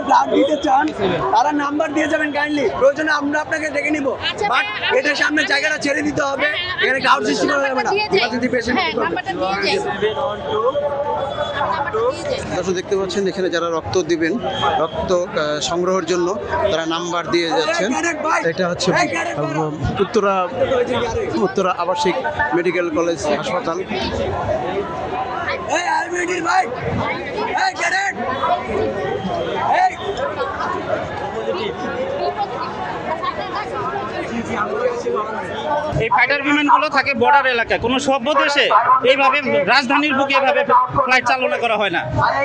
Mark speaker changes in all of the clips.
Speaker 1: Blood দিতে চান তারা নাম্বার দিয়ে যাবেন কাইন্ডলি, প্রয়োজনে আমরা আপনাকে ডেকে নিব, বাট এটার সামনে জায়গাটা ছেড়ে দিতে হবে, এখানে ক্রাউড সৃষ্টি করা যাবে না। যদি পেশেন্ট
Speaker 2: দর্শক দেখতে পাচ্ছেন এখানে যারা রক্ত দিবেন, রক্ত সংগ্রহের জন্য তারা নাম্বার দিয়ে যাচ্ছেন। এটা হচ্ছে উত্তরা আবাসিক মেডিকেল কলেজ হাসপাতাল।
Speaker 3: এই ফাইটার বিমানগুলো থাকে বর্ডার এলাকায়, কোনো সভ্য দেশে এইভাবে রাজধানীর বুকে এভাবে ফ্লাইট চালনা করা হয় না।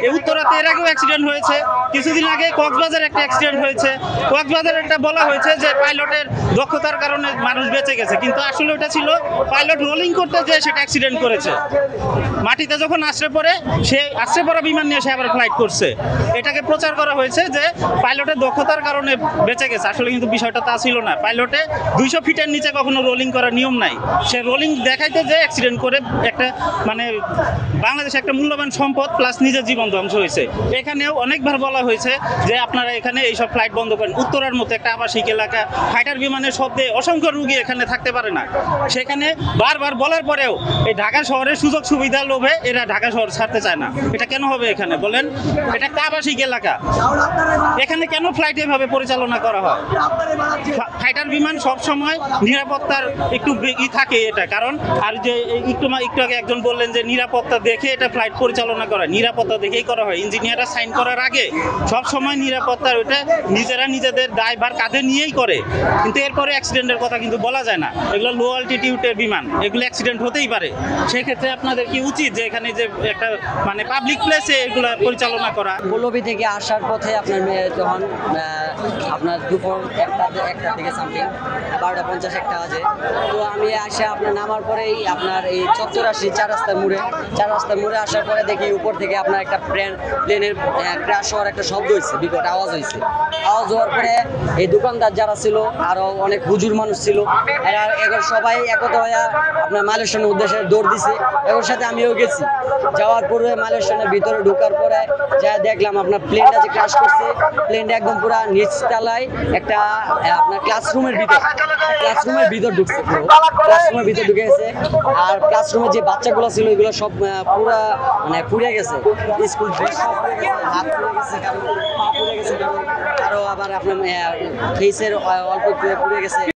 Speaker 3: এই উত্তরাতে এর আগেও অ্যাক্সিডেন্ট হয়েছে, কিছুদিন আগে কক্সবাজার একটা অ্যাক্সিডেন্ট হয়েছে। কক্সবাজার একটা বলা হয়েছে যে পাইলটের দক্ষতার কারণে মানুষ বেঁচে গেছে, কিন্তু আসলে ওটা ছিল পাইলট রোলিং করতে যেয়ে সেটা অ্যাক্সিডেন্ট করেছে। মাটিতে যখন আশ্রয় পড়ে, সে আশ্রয় পড়া বিমান নিয়ে সে আবার ফ্লাইট করছে। এটাকে প্রচার করা হয়েছে যে পাইলটের দক্ষতার কারণে বেঁচে গেছে, আসলে কিন্তু বিষয়টা তা ছিল না। পাইলটে 200 ফিটের নিচে কখনো রোলিং করার নিয়ম নাই, সে রোলিং দেখাইতে যে অ্যাক্সিডেন্ট করে একটা মানে বাংলাদেশে একটা মূল্যবান সম্পদ প্লাস নিজের জীবন ধ্বংস হয়েছে। এখানেও অনেকবার বলা হয়েছে যে আপনারা এখানে এইসব ফ্লাইট বন্ধ করেন। উত্তরার মতো একটা আবাসিক এলাকা, ফাইটার বিমানের শব্দে অসংখ্য রুগী এখানে থাকতে পারে না। সেখানে বারবার বলার পরেও এই ঢাকা শহরের সুযোগ সুবিধা লোভে এরা ঢাকা শহর ছাড়তে চায় না। এটা কেন হবে এখানে বলেন? এটা একটা আবাসিক এলাকা, এখানে কেন ফ্লাইট এভাবে পরিচালনা করা হয়? ফাইটার বিমান সব সময় নিরাপত্তার একটু থাকে এটা কারণ। আর যে একটু আগে একজন বললেন যে নিরাপত্তা দেখে এটা ফ্লাইট পরিচালনা করা, নিরাপত্তা দেখেই করা হয়। ইঞ্জিনিয়াররা সাইন করার আগে সব সময় নিরাপত্তার ওইটা নিজেরা নিজেদের দায়ভার কাঁধে নিয়েই করে, কিন্তু এরপরে অ্যাক্সিডেন্টের কথা কিন্তু বলা যায় না। এগুলো লো অল্টিটিউডের বিমান, এগুলো অ্যাক্সিডেন্ট হতেই পারে। সেক্ষেত্রে আপনাদের কি উচিত যে এখানে যে একটা মানে পাবলিক প্লেসে এগুলো পরিচালনা করা?
Speaker 4: পল্লবী থেকে আসার পথে আপনার যখন আপনার দুপুর একটা থেকে সামথিং 12:50 একটা বাজে, তো আমি আসে আপনার নামার পরেই আপনার এই চত্বর আসি চার রাস্তার মোড়ে আসার পরে দেখি উপর থেকে আপনার একটা প্লেনের ক্র্যাশ হওয়ার একটা শব্দ হয়েছে, বিকট আওয়াজ হয়েছে। আওয়াজ হওয়ার পরে এই দোকানদার যারা ছিল আরও অনেক হুজুর মানুষ ছিল, এরা এখন সবাই একতা হয়ে আপনার মালয়েশিয়ার উদ্দেশ্যে দৌড় দিছে। এর সাথে আমিও গেছি। যাওয়ার পরে মালয়েশিয়ার ভিতরে ঢোকার পরে যা দেখলাম আপনার প্লেনটা যে ক্র্যাশ করছে, প্লেনটা একদম পুরা নিচতলায় একটা আপনার ক্লাসরুমের ভিতর ঢুকছে, ক্লাসরুমের ভিতর ঢুকে গেছে। আর ক্লাসরুমের যে বাচ্চাগুলো ছিল এগুলো সব পুরা মানে পুড়ে গেছে, স্কুল ড্রেস সব পুড়ে গেছে, হাত পুড়ে গেছে, পা পুড়ে গেছে, আরও আবার আপনার ফেসের অল্প পুড়ে গেছে।